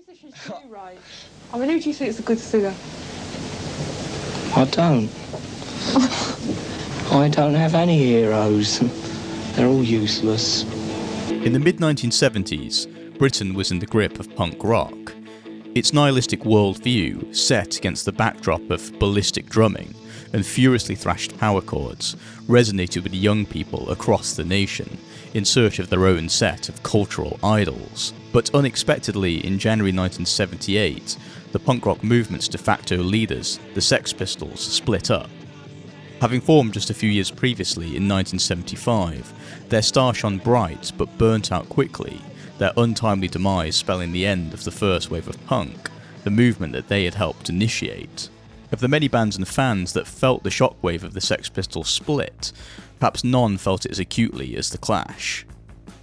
musicians do write? I mean, who do you think is a good singer? I don't. I don't have any heroes. They're all useless. In the mid-1970s, Britain was in the grip of punk rock. Its nihilistic worldview, set against the backdrop of ballistic drumming and furiously thrashed power chords, resonated with young people across the nation in search of their own set of cultural idols. But unexpectedly, in January 1978, the punk rock movement's de facto leaders, the Sex Pistols, split up. Having formed just a few years previously in 1975, their star shone bright but burnt out quickly, their untimely demise spelling the end of the first wave of punk, the movement that they had helped initiate. Of the many bands and fans that felt the shockwave of the Sex Pistols split, perhaps none felt it as acutely as The Clash.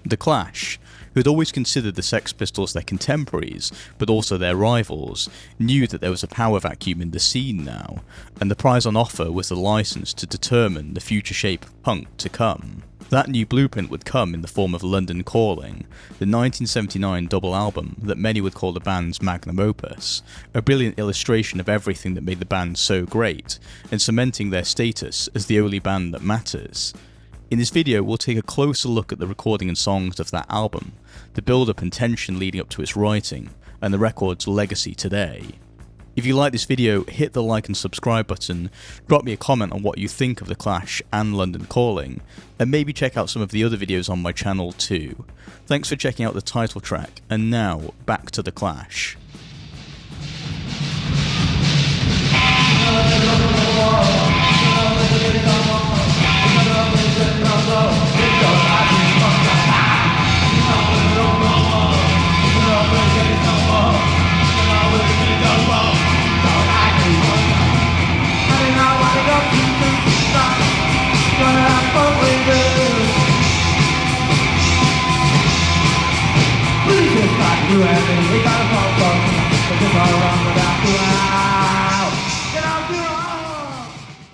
The Clash, who had always considered the Sex Pistols their contemporaries, but also their rivals, knew that there was a power vacuum in the scene now, and the prize on offer was the license to determine the future shape of punk to come. That new blueprint would come in the form of London Calling, the 1979 double album that many would call the band's magnum opus, a brilliant illustration of everything that made the band so great, and cementing their status as the only band that matters. In this video, we'll take a closer look at the recording and songs of that album, the build-up and tension leading up to its writing, and the record's legacy today. If you like this video, hit the like and subscribe button, drop me a comment on what you think of The Clash and London Calling, and maybe check out some of the other videos on my channel too. Thanks for checking out the title track, and now, back to The Clash.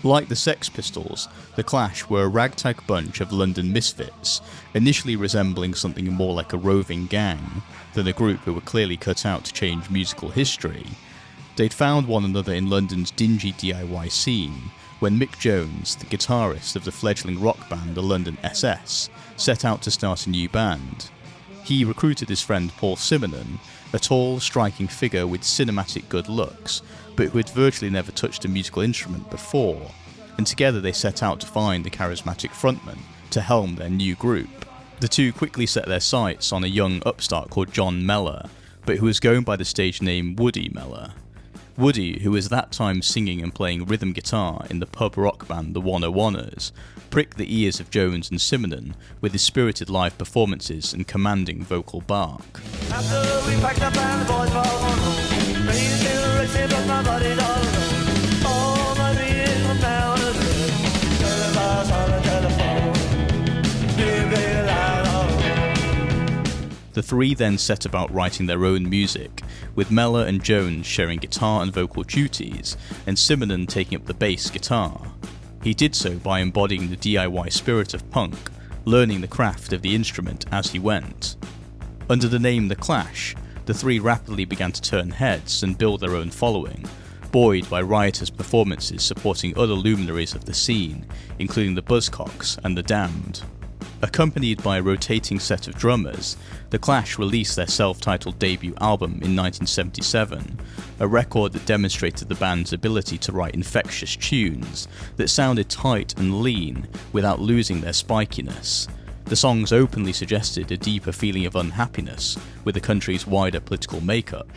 Like the Sex Pistols, The Clash were a ragtag bunch of London misfits, initially resembling something more like a roving gang than a group who were clearly cut out to change musical history. They'd found one another in London's dingy DIY scene when Mick Jones, the guitarist of the fledgling rock band the London SS, set out to start a new band. He recruited his friend Paul Simonon, a tall, striking figure with cinematic good looks, but who had virtually never touched a musical instrument before, and together they set out to find the charismatic frontman to helm their new group. The two quickly set their sights on a young upstart called Joe Mellor, but who was going by the stage name Woody Mellor. Woody, who was at that time singing and playing rhythm guitar in the pub rock band the 101ers, pricked the ears of Jones and Simonon with his spirited live performances and commanding vocal bark. After we packed up and the boys were on home, ready to do the race, but my body's all alone. All my being from down to blue, turn the bars on the telephone, baby, light on. The three then set about writing their own music, with Mellor and Jones sharing guitar and vocal duties, and Simonon taking up the bass guitar. He did so by embodying the DIY spirit of punk, learning the craft of the instrument as he went. Under the name The Clash, the three rapidly began to turn heads and build their own following, buoyed by riotous performances supporting other luminaries of the scene, including the Buzzcocks and the Damned. Accompanied by a rotating set of drummers, The Clash released their self-titled debut album in 1977, a record that demonstrated the band's ability to write infectious tunes that sounded tight and lean without losing their spikiness. The songs openly suggested a deeper feeling of unhappiness with the country's wider political makeup.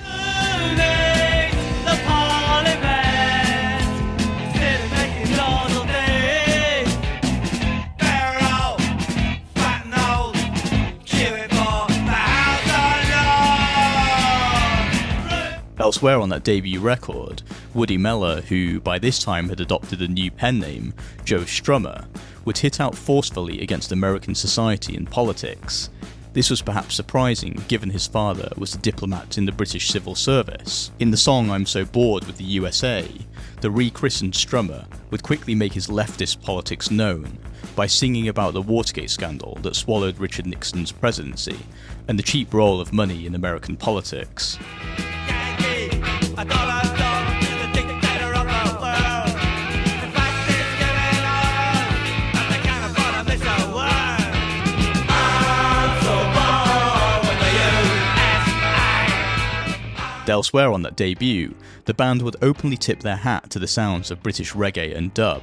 Elsewhere on that debut record, Woody Mellor, who by this time had adopted a new pen name, Joe Strummer, would hit out forcefully against American society and politics. This was perhaps surprising given his father was a diplomat in the British Civil Service. In the song I'm So Bored with the USA, the rechristened Strummer would quickly make his leftist politics known, by singing about the Watergate scandal that swallowed Richard Nixon's presidency and the cheap role of money in American politics. Elsewhere on that debut, the band would openly tip their hat to the sounds of British reggae and dub.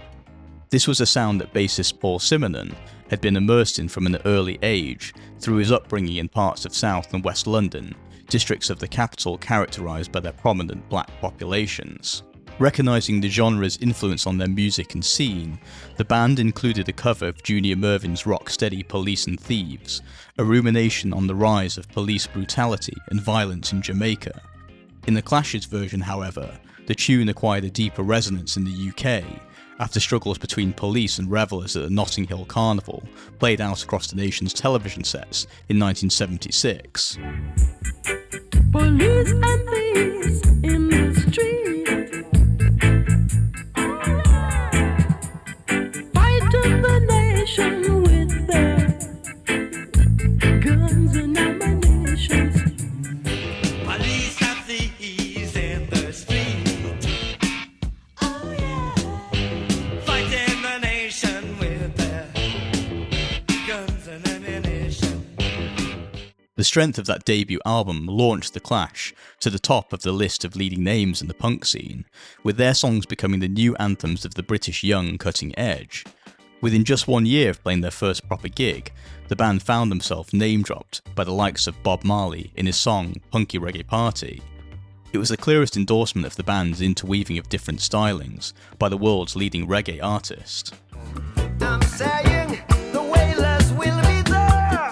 This was a sound that bassist Paul Simonon had been immersed in from an early age through his upbringing in parts of South and West London, districts of the capital characterised by their prominent black populations. Recognising the genre's influence on their music and scene, the band included a cover of Junior Murvin's rock-steady Police and Thieves, a rumination on the rise of police brutality and violence in Jamaica. In the Clash's version, however, the tune acquired a deeper resonance in the UK after struggles between police and revellers at the Notting Hill Carnival played out across the nation's television sets in 1976. Police and thieves in the street, fighting the nation with their guns and ammunition. Police and thieves in the street. Oh yeah. Fighting the nation with their guns and ammunition. The strength of that debut album launched The Clash to the top of the list of leading names in the punk scene, with their songs becoming the new anthems of the British young cutting edge. Within just 1 year of playing their first proper gig, the band found themselves name-dropped by the likes of Bob Marley in his song Punky Reggae Party. It was the clearest endorsement of the band's interweaving of different stylings by the world's leading reggae artist. I'm saying the wailers will be there.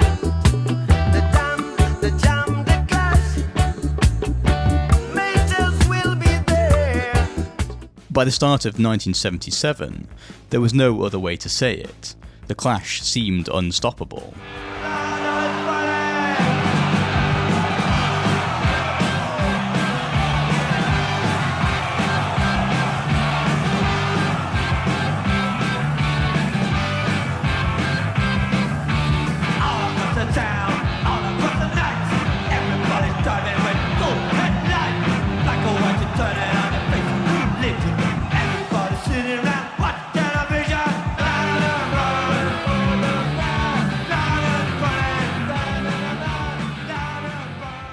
The dam, the jam, the clash. Maters will be there. By the start of 1977, there was no other way to say it. The Clash seemed unstoppable.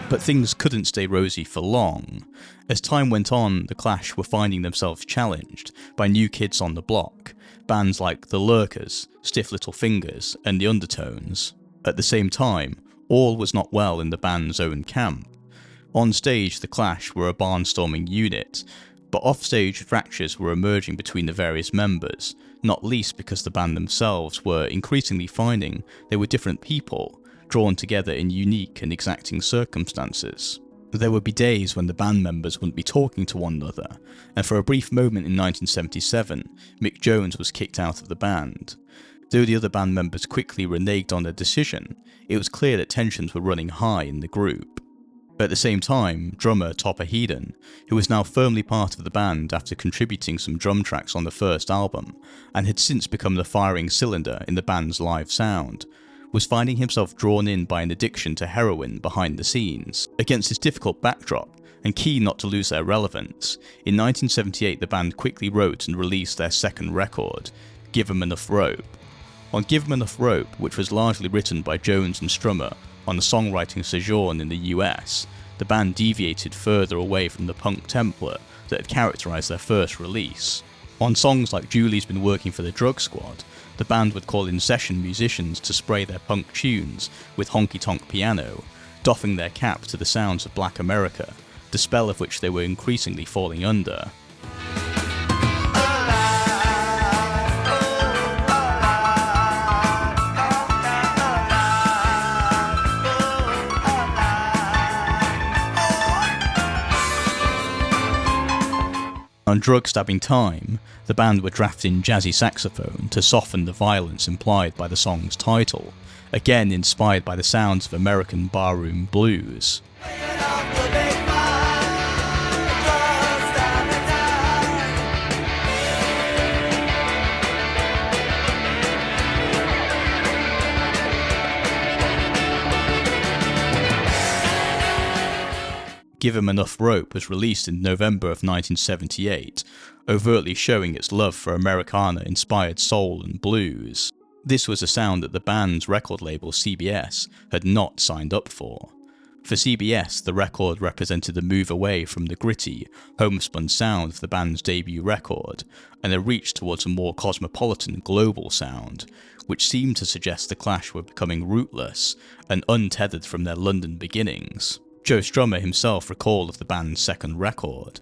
But things couldn't stay rosy for long. As time went on, the Clash were finding themselves challenged by new kids on the block, bands like The Lurkers, Stiff Little Fingers, and The Undertones. At the same time, all was not well in the band's own camp. On stage, the Clash were a barnstorming unit, but offstage fractures were emerging between the various members, not least because the band themselves were increasingly finding they were different people, drawn together in unique and exacting circumstances. There would be days when the band members wouldn't be talking to one another, and for a brief moment in 1977, Mick Jones was kicked out of the band. Though the other band members quickly reneged on their decision, it was clear that tensions were running high in the group. At the same time, drummer Topper Headon, who was now firmly part of the band after contributing some drum tracks on the first album, and had since become the firing cylinder in the band's live sound, was finding himself drawn in by an addiction to heroin behind the scenes. Against this difficult backdrop, and keen not to lose their relevance, in 1978 the band quickly wrote and released their second record, Give 'Em Enough Rope. On Give 'Em Enough Rope, which was largely written by Jones and Strummer on a songwriting sojourn in the US, the band deviated further away from the punk template that had characterised their first release. On songs like Julie's Been Working for the Drug Squad, the band would call in session musicians to spray their punk tunes with honky-tonk piano, doffing their cap to the sounds of Black America, the spell of which they were increasingly falling under. On Drug Stabbing Time, the band would draft in jazzy saxophone to soften the violence implied by the song's title, again inspired by the sounds of American barroom blues. Give 'Em Enough Rope was released in November of 1978, overtly showing its love for Americana-inspired soul and blues. This was a sound that the band's record label CBS had not signed up for. For CBS, the record represented a move away from the gritty, homespun sound of the band's debut record, and a reach towards a more cosmopolitan global sound, which seemed to suggest the Clash were becoming rootless and untethered from their London beginnings. Joe Strummer himself recalled of the band's second record,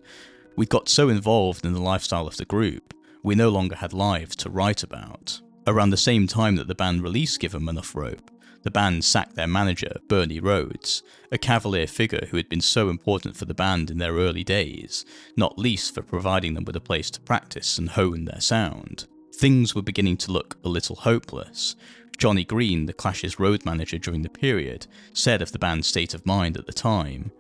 "We got so involved in the lifestyle of the group, we no longer had lives to write about." Around the same time that the band released Give 'Em Enough Rope, the band sacked their manager, Bernie Rhodes, a cavalier figure who had been so important for the band in their early days, not least for providing them with a place to practice and hone their sound. Things were beginning to look a little hopeless. Johnny Green, the Clash's road manager during the period, said of the band's state of mind at the time,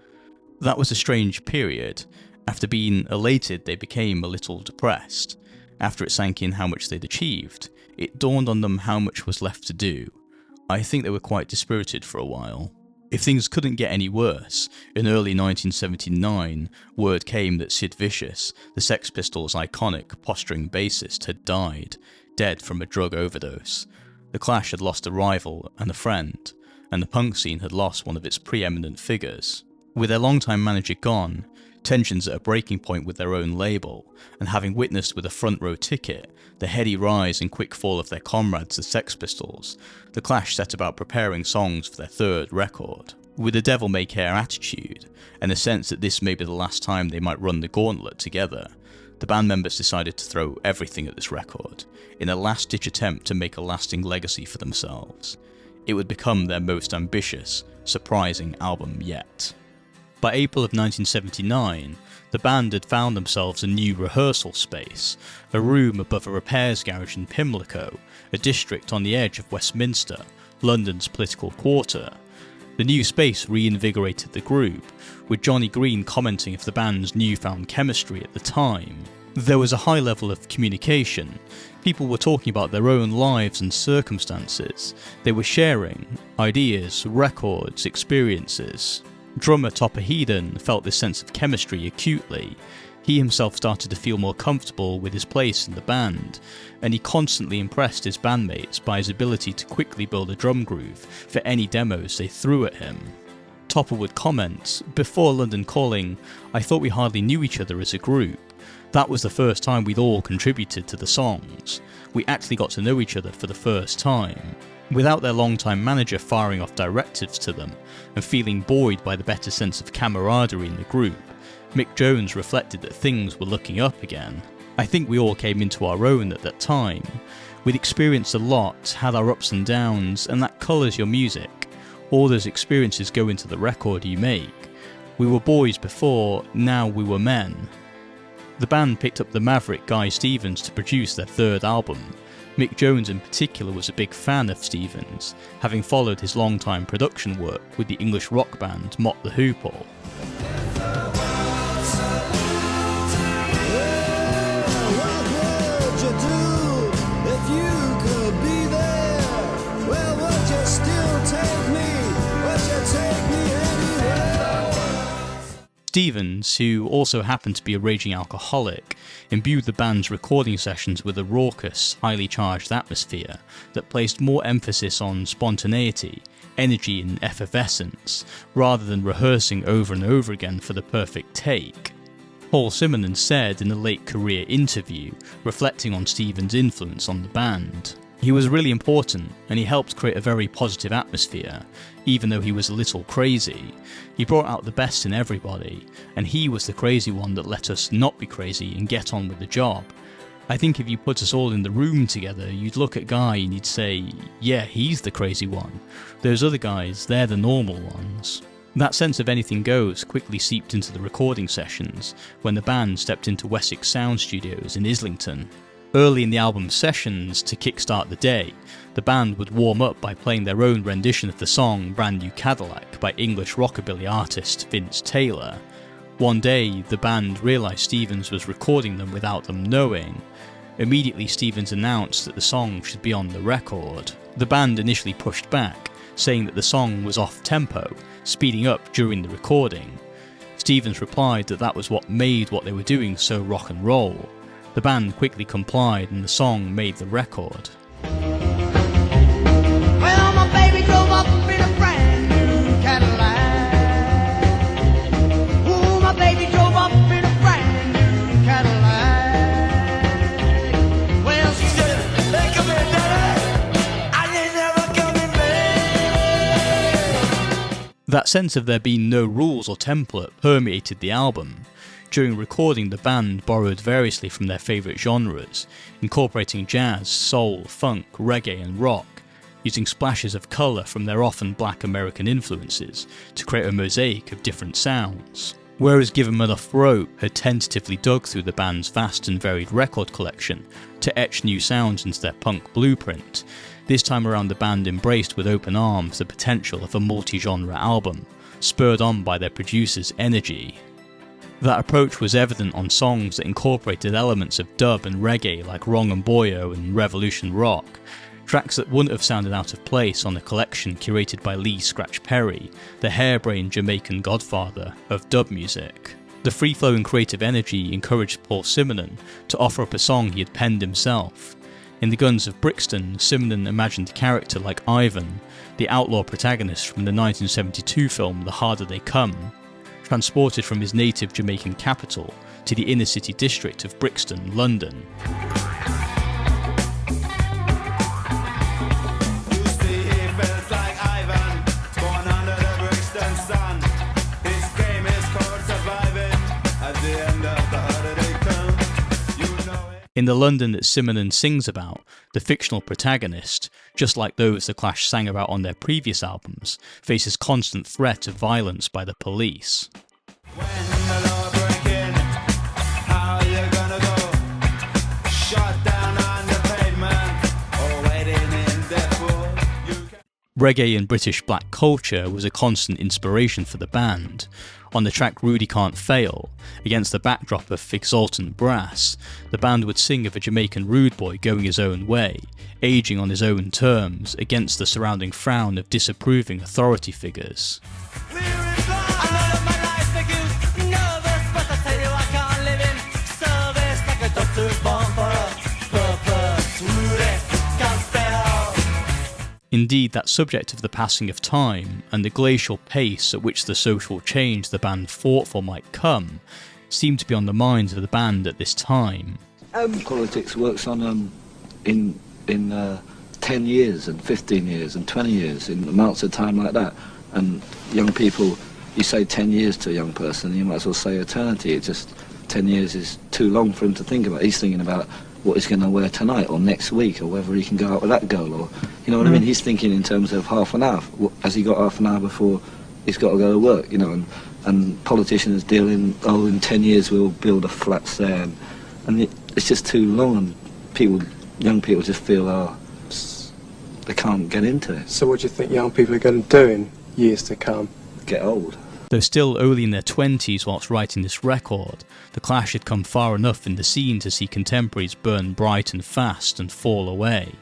"That was a strange period. After being elated, they became a little depressed. After it sank in how much they'd achieved, it dawned on them how much was left to do. I think they were quite dispirited for a while." If things couldn't get any worse, in early 1979, word came that Sid Vicious, the Sex Pistols' iconic, posturing bassist, had died, dead from a drug overdose. The Clash had lost a rival and a friend, and the punk scene had lost one of its preeminent figures. With their longtime manager gone, tensions at a breaking point with their own label, and having witnessed with a front row ticket the heady rise and quick fall of their comrades the Sex Pistols, the Clash set about preparing songs for their third record. With a devil-may-care attitude, and a sense that this may be the last time they might run the gauntlet together, the band members decided to throw everything at this record, in a last-ditch attempt to make a lasting legacy for themselves. It would become their most ambitious, surprising album yet. By April of 1979, the band had found themselves a new rehearsal space, a room above a repairs garage in Pimlico, a district on the edge of Westminster, London's political quarter. The new space reinvigorated the group, with Johnny Green commenting of the band's newfound chemistry at the time. There was a high level of communication. People were talking about their own lives and circumstances. They were sharing ideas, records, experiences. Drummer Topper Headon felt this sense of chemistry acutely. He himself started to feel more comfortable with his place in the band, and he constantly impressed his bandmates by his ability to quickly build a drum groove for any demos they threw at him. Topper would comment, "Before London Calling, I thought we hardly knew each other as a group. That was the first time we'd all contributed to the songs. We actually got to know each other for the first time." Without their longtime manager firing off directives to them, and feeling buoyed by the better sense of camaraderie in the group, Mick Jones reflected that things were looking up again. "I think we all came into our own at that time. We'd experienced a lot, had our ups and downs, and that colours your music. All those experiences go into the record you make. We were boys before, now we were men." The band picked up the maverick Guy Stevens to produce their third album. Mick Jones in particular was a big fan of Stevens, having followed his long-time production work with the English rock band Mott the Hoople. Stevens, who also happened to be a raging alcoholic, imbued the band's recording sessions with a raucous, highly charged atmosphere that placed more emphasis on spontaneity, energy and effervescence, rather than rehearsing over and over again for the perfect take. Paul Simonon said in a late-career interview, reflecting on Stevens' influence on the band, "He was really important, and he helped create a very positive atmosphere, even though he was a little crazy. He brought out the best in everybody, and he was the crazy one that let us not be crazy and get on with the job. I think if you put us all in the room together, you'd look at Guy and you'd say, yeah, he's the crazy one. Those other guys, they're the normal ones." That sense of anything goes quickly seeped into the recording sessions when the band stepped into Wessex Sound Studios in Islington. Early in the album's sessions, to kickstart the day, the band would warm up by playing their own rendition of the song Brand New Cadillac by English rockabilly artist Vince Taylor. One day, the band realised Stevens was recording them without them knowing. Immediately, Stevens announced that the song should be on the record. The band initially pushed back, saying that the song was off-tempo, speeding up during the recording. Stevens replied that that was what made what they were doing so rock and roll. The band quickly complied and the song made the record. Well, my baby drove up in a brand new Cadillac. Ooh, my baby drove up in a brand new Cadillac. Well, she said, "Hey, come here, daddy. I ain't never coming back." That sense of there being no rules or template permeated the album. During recording, the band borrowed variously from their favourite genres, incorporating jazz, soul, funk, reggae and rock, using splashes of colour from their often black American influences to create a mosaic of different sounds. Whereas Give 'Em Enough Rope had tentatively dug through the band's vast and varied record collection to etch new sounds into their punk blueprint, this time around the band embraced with open arms the potential of a multi-genre album, spurred on by their producer's energy. That approach was evident on songs that incorporated elements of dub and reggae like Wrong and Boyo and Revolution Rock, tracks that wouldn't have sounded out of place on a collection curated by Lee Scratch Perry, the harebrained Jamaican godfather of dub music. The free-flowing creative energy encouraged Paul Simonon to offer up a song he had penned himself. In The Guns of Brixton, Simonon imagined a character like Ivan, the outlaw protagonist from the 1972 film The Harder They Come, transported from his native Jamaican capital to the inner city district of Brixton, London. In the London that Simonon sings about, the fictional protagonist, just like those the Clash sang about on their previous albums, faces constant threat of violence by the police. Reggae and British black culture was a constant inspiration for the band. On the track Rudy Can't Fail, against the backdrop of exultant brass, the band would sing of a Jamaican rude boy going his own way, aging on his own terms against the surrounding frown of disapproving authority figures. Indeed, that subject of the passing of time and the glacial pace at which the social change the band fought for might come seemed to be on the minds of the band at this time. Politics works on in 10 years and 15 years and 20 years, in amounts of time like that. And young people, you say 10 years to a young person, you might as well say eternity. It's just 10 years is too long for him to think about. He's thinking about what he's going to wear tonight or next week, or whether he can go out with that girl, or, you know what I mean? He's thinking in terms of half an hour. Has he got half an hour before he's got to go to work, you know? And politicians deal in, oh, in 10 years we'll build a flats there, and it's just too long, and young people just feel, they can't get into it. So what do you think young people are going to do in years to come? Get old. Though still only in their 20s whilst writing this record, the Clash had come far enough in the scene to see contemporaries burn bright and fast and fall away.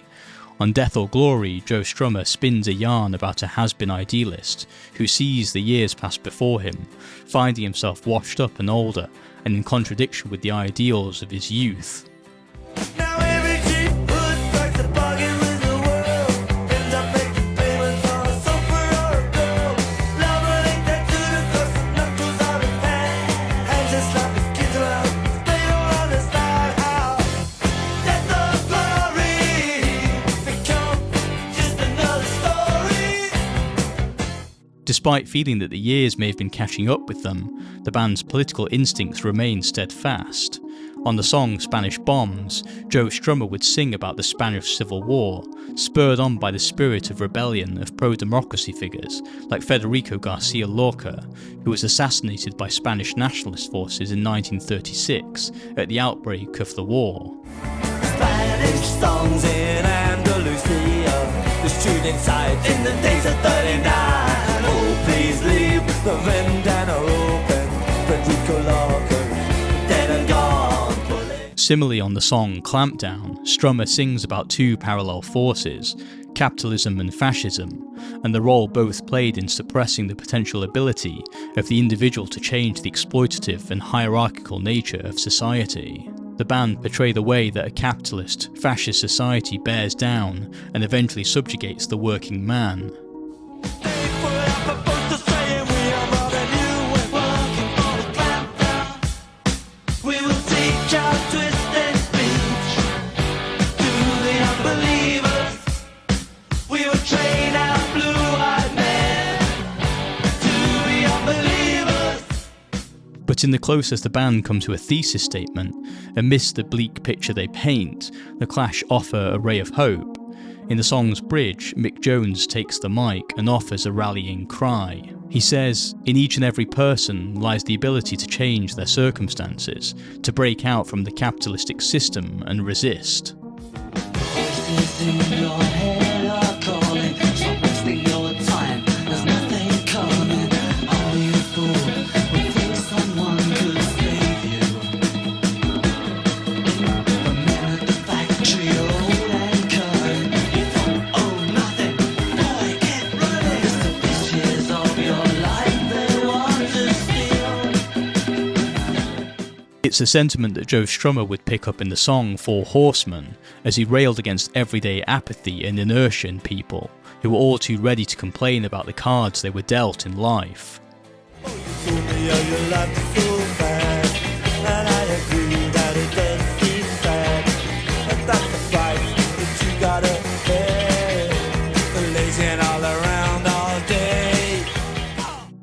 On Death or Glory, Joe Strummer spins a yarn about a has-been idealist who sees the years pass before him, finding himself washed up and older, and in contradiction with the ideals of his youth. Now every cheap hood strikes a bargain with the world. Ends up making payments on a sofa or a girl. Love ain't that to the cause the knuckles are his hand. Hands just slap his kids around. They don't understand how Death or Glory become just another story. Despite feeling that the years may have been catching up with them, the band's political instincts remain steadfast. On the song Spanish Bombs, Joe Strummer would sing about the Spanish Civil War, spurred on by the spirit of rebellion of pro-democracy figures like Federico Garcia Lorca, who was assassinated by Spanish nationalist forces in 1936 at the outbreak of the war. Spanish songs in Andalusia, the shooting sites in the days of 39. Oh, please leave the Vendana open, Federico Lorca, dead and gone. Similarly on the song Clampdown, Strummer sings about two parallel forces, capitalism and fascism, and the role both played in suppressing the potential ability of the individual to change the exploitative and hierarchical nature of society. The band portray the way that a capitalist, fascist society bears down and eventually subjugates the working man. But in the closest the band come to a thesis statement, amidst the bleak picture they paint, the Clash offer a ray of hope. In the song's bridge, Mick Jones takes the mic and offers a rallying cry. He says, "In each and every person lies the ability to change their circumstances, to break out from the capitalistic system and resist." It's a sentiment that Joe Strummer would pick up in the song Four Horsemen, as he railed against everyday apathy and inertia in people, who were all too ready to complain about the cards they were dealt in life.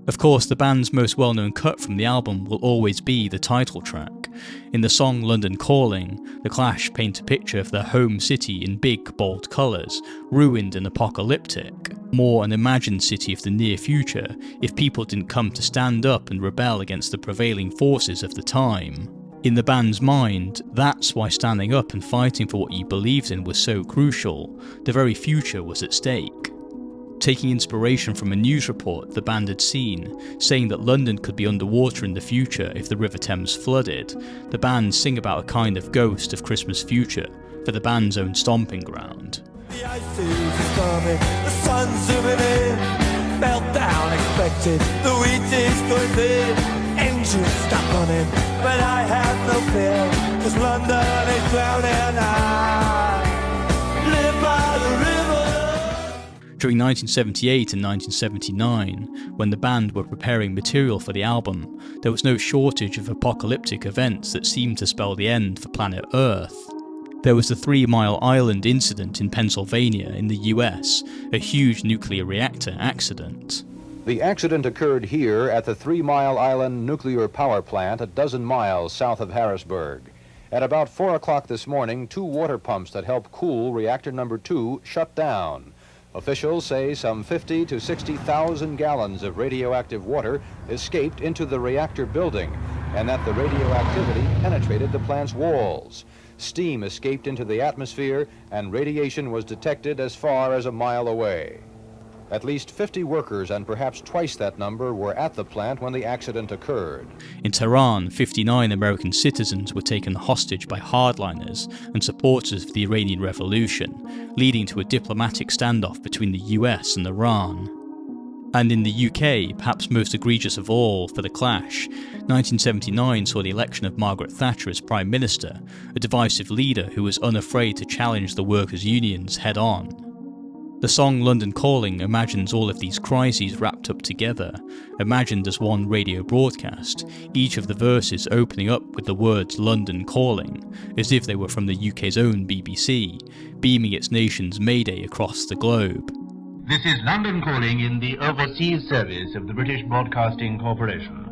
Of course, the band's most well-known cut from the album will always be the title track. In the song London Calling, the Clash paint a picture of their home city in big, bold colours, ruined and apocalyptic, more an imagined city of the near future if people didn't come to stand up and rebel against the prevailing forces of the time. In the band's mind, that's why standing up and fighting for what you believed in was so crucial. The very future was at stake. Taking inspiration from a news report the band had seen, saying that London could be underwater in the future if the River Thames flooded, the band sing about a kind of ghost of Christmas future for the band's own stomping ground. The ice is coming, the sun's zooming in, meltdown expected, the wheat is going thin, engines stop running, but I have no fear, 'cause London is drowning and I live by the river. During 1978 and 1979, when the band were preparing material for the album, there was no shortage of apocalyptic events that seemed to spell the end for planet Earth. There was the 3 Mile Island incident in Pennsylvania in the US, a huge nuclear reactor accident. The accident occurred here at the 3 Mile Island nuclear power plant a dozen miles south of Harrisburg. At about 4 o'clock this morning, 2 water pumps that help cool reactor number 2 shut down. Officials say some 50 to 60,000 gallons of radioactive water escaped into the reactor building, and that the radioactivity penetrated the plant's walls. Steam escaped into the atmosphere, and radiation was detected as far as a mile away. At least 50 workers and perhaps twice that number were at the plant when the accident occurred. In Tehran, 59 American citizens were taken hostage by hardliners and supporters of the Iranian Revolution, leading to a diplomatic standoff between the US and Iran. And in the UK, perhaps most egregious of all for the Clash, 1979 saw the election of Margaret Thatcher as Prime Minister, a divisive leader who was unafraid to challenge the workers' unions head-on. The song London Calling imagines all of these crises wrapped up together, imagined as one radio broadcast, each of the verses opening up with the words London Calling, as if they were from the UK's own BBC, beaming its nation's Mayday across the globe. This is London Calling in the overseas service of the British Broadcasting Corporation.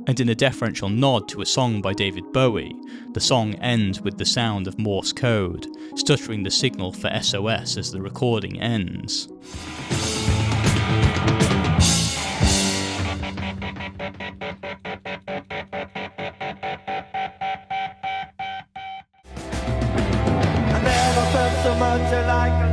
And in a deferential nod to a song by David Bowie, the song ends with the sound of Morse code, stuttering the signal for SOS as the recording ends. I never felt so much alike.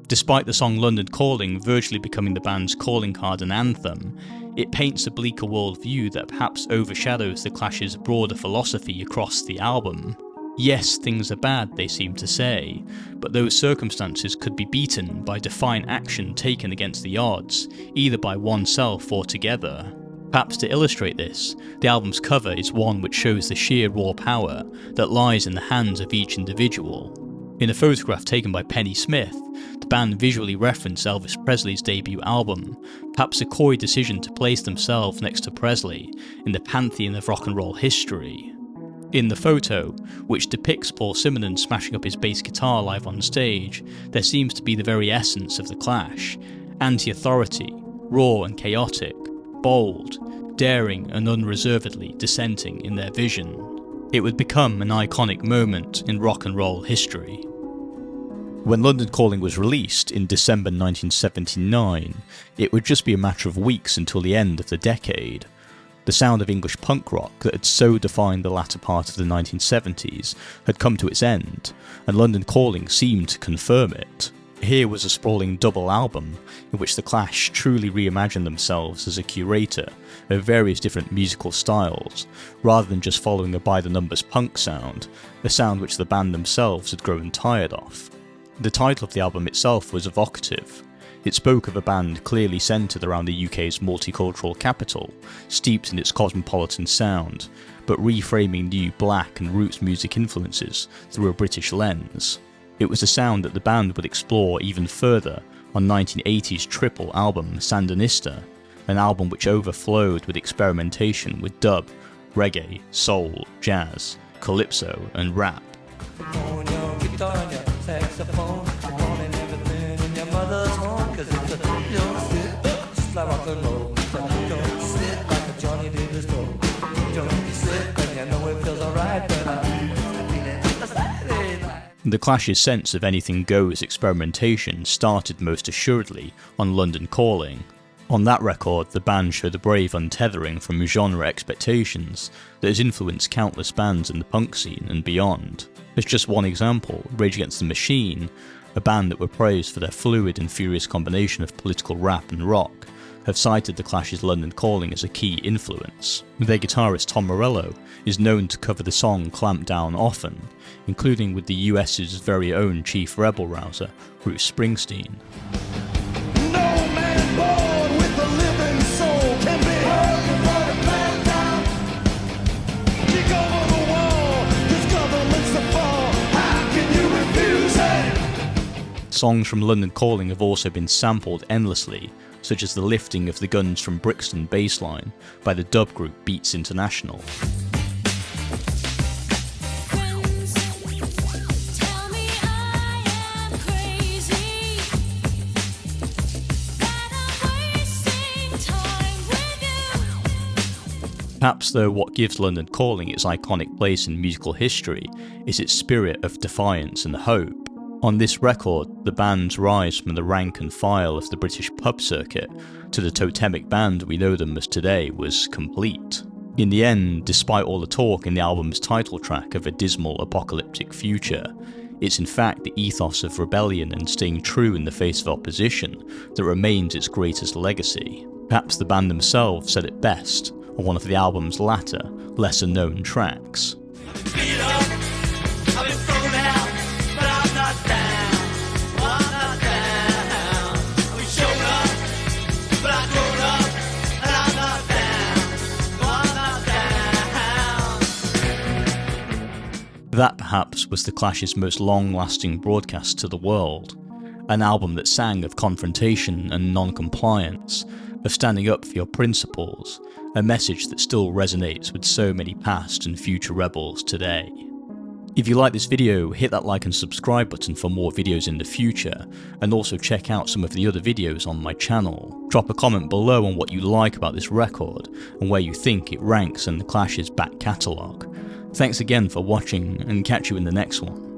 Despite the song London Calling virtually becoming the band's calling card and anthem, it paints a bleaker worldview that perhaps overshadows the Clash's broader philosophy across the album. Yes, things are bad, they seem to say, but those circumstances could be beaten by defiant action taken against the odds, either by oneself or together. Perhaps to illustrate this, the album's cover is one which shows the sheer raw power that lies in the hands of each individual. In a photograph taken by Penny Smith, the band visually reference Elvis Presley's debut album, perhaps a coy decision to place themselves next to Presley in the pantheon of rock and roll history. In the photo, which depicts Paul Simonon smashing up his bass guitar live on stage, there seems to be the very essence of the Clash: anti-authority, raw and chaotic, bold, daring and unreservedly dissenting in their vision. It would become an iconic moment in rock and roll history. When London Calling was released in December 1979, it would just be a matter of weeks until the end of the decade. The sound of English punk rock that had so defined the latter part of the 1970s had come to its end, and London Calling seemed to confirm it. Here was a sprawling double album in which the Clash truly reimagined themselves as a curator of various different musical styles, rather than just following a by-the-numbers punk sound, a sound which the band themselves had grown tired of. The title of the album itself was evocative. It spoke of a band clearly centred around the UK's multicultural capital, steeped in its cosmopolitan sound, but reframing new black and roots music influences through a British lens. It was a sound that the band would explore even further on 1980's triple album Sandinista, an album which overflowed with experimentation with dub, reggae, soul, jazz, calypso and rap. The Clash's sense of anything goes experimentation started most assuredly on London Calling. On that record, the band showed a brave untethering from genre expectations that has influenced countless bands in the punk scene and beyond. As just one example, Rage Against the Machine, a band that were praised for their fluid and furious combination of political rap and rock, have cited the Clash's London Calling as a key influence. Their guitarist Tom Morello is known to cover the song Clampdown often, including with the US's very own chief rebel-rouser, Bruce Springsteen. No man born with a living soul can be held for the Clampdown. Kick over the wall, 'cause government's the fall. How can you refuse it? Songs from London Calling have also been sampled endlessly, such as the lifting of the guns from Brixton bassline by the dub group Beats International. Perhaps though what gives London Calling its iconic place in musical history is its spirit of defiance and hope. On this record, the band's rise from the rank and file of the British pub circuit to the totemic band we know them as today was complete. In the end, despite all the talk in the album's title track of a dismal apocalyptic future, it's in fact the ethos of rebellion and staying true in the face of opposition that remains its greatest legacy. Perhaps the band themselves said it best on one of the album's latter, lesser known tracks. That perhaps was the Clash's most long-lasting broadcast to the world, an album that sang of confrontation and non-compliance, of standing up for your principles, a message that still resonates with so many past and future rebels today. If you like this video, hit that like and subscribe button for more videos in the future, and also check out some of the other videos on my channel. Drop a comment below on what you like about this record, and where you think it ranks in the Clash's back catalogue. Thanks again for watching, and catch you in the next one.